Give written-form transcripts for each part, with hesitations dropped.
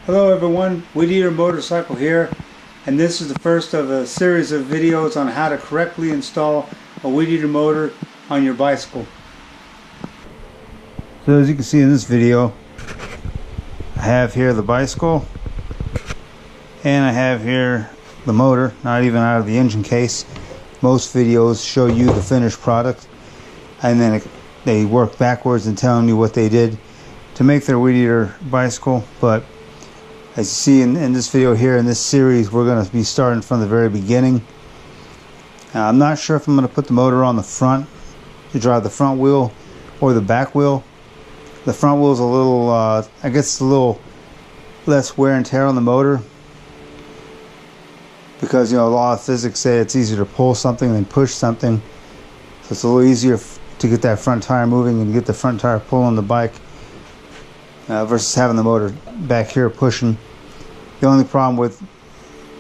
Hello everyone, Weedeater Motorcycle here, and this is the first of a series of videos on how to correctly install a Weedeater motor on your bicycle. So as you can see in this video, I have here the bicycle and I have here the motor, not even out of the engine case. Most videos show you the finished product and then they work backwards and telling you what they did to make their Weedeater bicycle. But as you see in this video here, in this series, we're going to be starting from the very beginning. I'm not sure if I'm going to put the motor on the front to drive the front wheel or the back wheel. The front wheel is a little, I guess it's a little less wear and tear on the motor, because, you know, a lot of physics say it's easier to pull something than push something. So it's a little easier to get that front tire moving and get the front tire pulling the bike versus having the motor back here pushing. The only problem with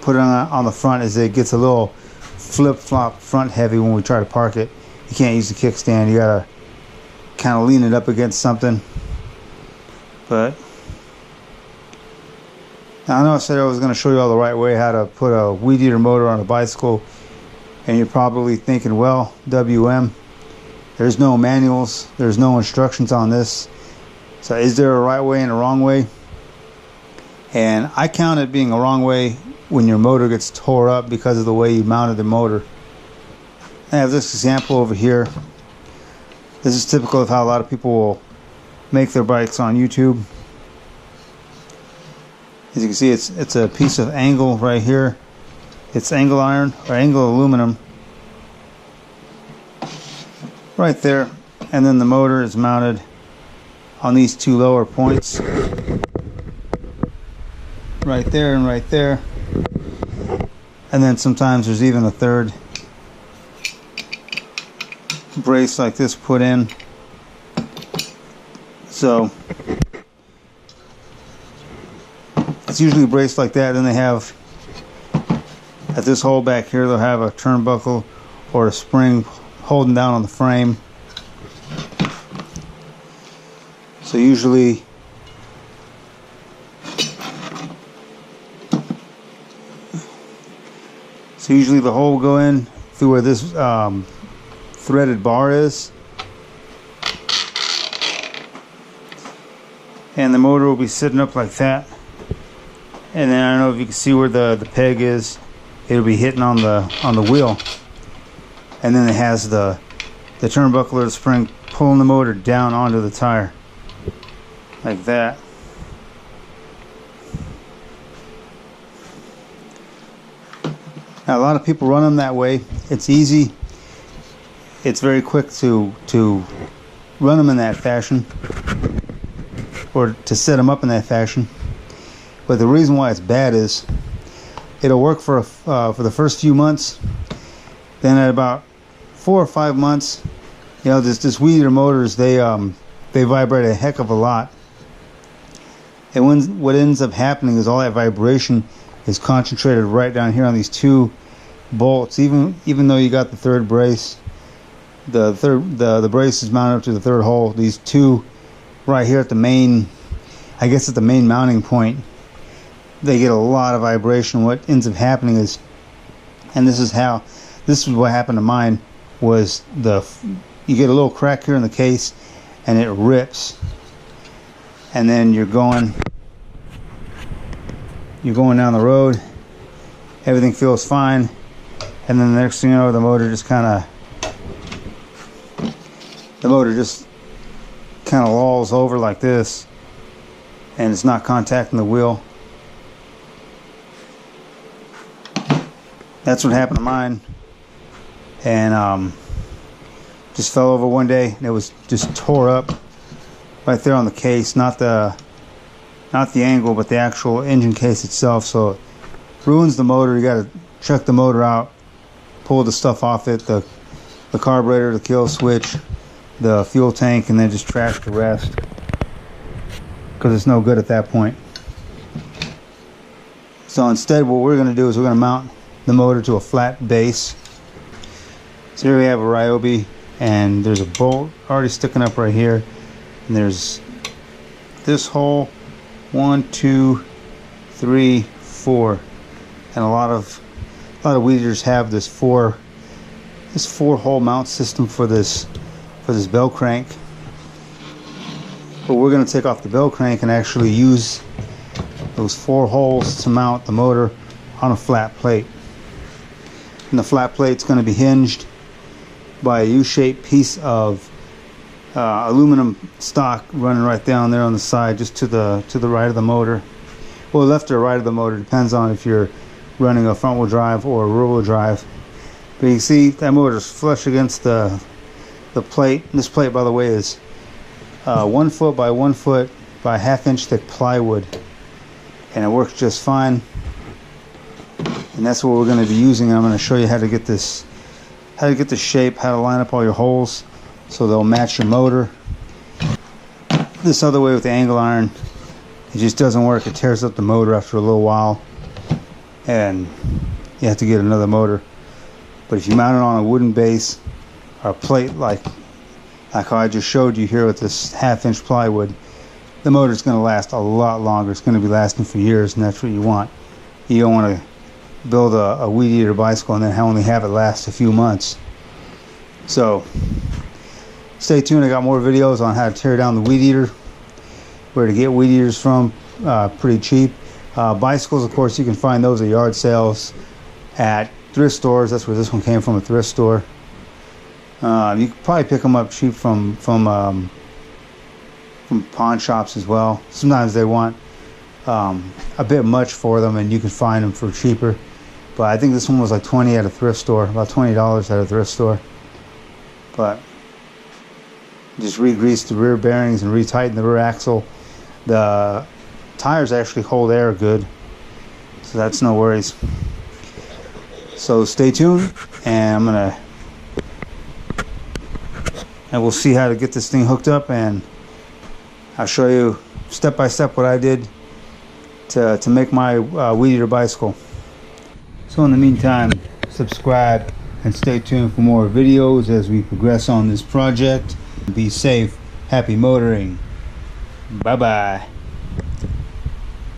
putting it on the front is it gets a little flip-flop front heavy when we try to park it. You can't use the kickstand. You gotta kind of lean it up against something. But I know I said I was going to show you all the right way how to put a Weedeater motor on a bicycle, and you're probably thinking, well, WM, there's no manuals, there's no instructions on this. So is there a right way and a wrong way? And I count it being a wrong way when your motor gets tore up because of the way you mounted the motor. I have this example over here. This is typical of how a lot of people will make their bikes on YouTube. As you can see, it's a piece of angle right here. It's angle iron or angle aluminum right there, and then the motor is mounted on these two lower points right there and right there, and then sometimes there's even a third brace like this put in. So it's usually braced like that. Then they have at this hole back here, they'll have a turnbuckle or a spring holding down on the frame. So usually the hole will go in through where this threaded bar is, and the motor will be sitting up like that. And then I don't know if you can see where the peg is. It'll be hitting on the wheel, and then it has the turnbuckle or the spring pulling the motor down onto the tire like that. Now a lot of people run them that way. It's easy. It's very quick to run them in that fashion, or to set them up in that fashion. But the reason why it's bad is it'll work for the first few months. Then at about 4 or 5 months, you know, this Weedeater motors, they vibrate a heck of a lot. And what ends up happening is all that vibration is concentrated right down here on these two bolts. Even though you got the third brace, the brace is mounted up to the third hole. These two right here at the main, I guess at the main mounting point, they get a lot of vibration. What ends up happening is, and this is what happened to mine, was you get a little crack here in the case and it rips, and then you're going down the road, everything feels fine, and then the next thing you know, the motor just kind of lolls over like this, and it's not contacting the wheel. That's what happened to mine, and just fell over one day, and it was just tore up right there on the case, not the angle, but the actual engine case itself. So it ruins the motor. You got to check the motor out, pull the stuff off it, the carburetor, the kill switch, the fuel tank, and then just trash the rest, because it's no good at that point. So instead, what we're going to do is we're going to mount the motor to a flat base. So here we have a Ryobi, and there's a bolt already sticking up right here, and there's this hole, 1, 2, 3, 4, and a lot of Weedeaters have this four hole mount system for this bell crank. But we're going to take off the bell crank and actually use those 4 holes to mount the motor on a flat plate. And the flat plate's going to be hinged by a U-shaped piece of aluminum stock running right down there on the side, just to the right of the motor. Well, left or right of the motor, depends on if you're running a front wheel drive or a rear wheel drive. But you can see that motor's flush against the plate. And this plate, by the way, is 1 foot by 1 foot by 1/2 inch thick plywood, and it works just fine. And that's what we're going to be using. I'm going to show you how to get this shape, how to line up all your holes so they'll match your motor. This other way with the angle iron, it just doesn't work. It tears up the motor after a little while, and you have to get another motor. But if you mount it on a wooden base or a plate like how I just showed you here with this 1/2 inch plywood, the motor's going to last a lot longer. It's going to be lasting for years, and that's what you want. You don't want to build a Weedeater bicycle and then only have it last a few months. So stay tuned. I got more videos on how to tear down the Weedeater, where to get Weedeaters from pretty cheap. Bicycles, of course, you can find those at yard sales, at thrift stores. That's where this one came from, a thrift store. You can probably pick them up cheap from pawn shops as well. Sometimes they want a bit much for them, and you can find them for cheaper. But I think this one was like $20 at a thrift store, about $20 at a thrift store. But just re-grease the rear bearings and retighten the rear axle. The tires actually hold air good, so that's no worries. So stay tuned, and we'll see how to get this thing hooked up, and I'll show you step by step what I did to make my Weedeater bicycle. So in the meantime, subscribe and stay tuned for more videos as we progress on this project. Be safe. Happy motoring. Bye bye.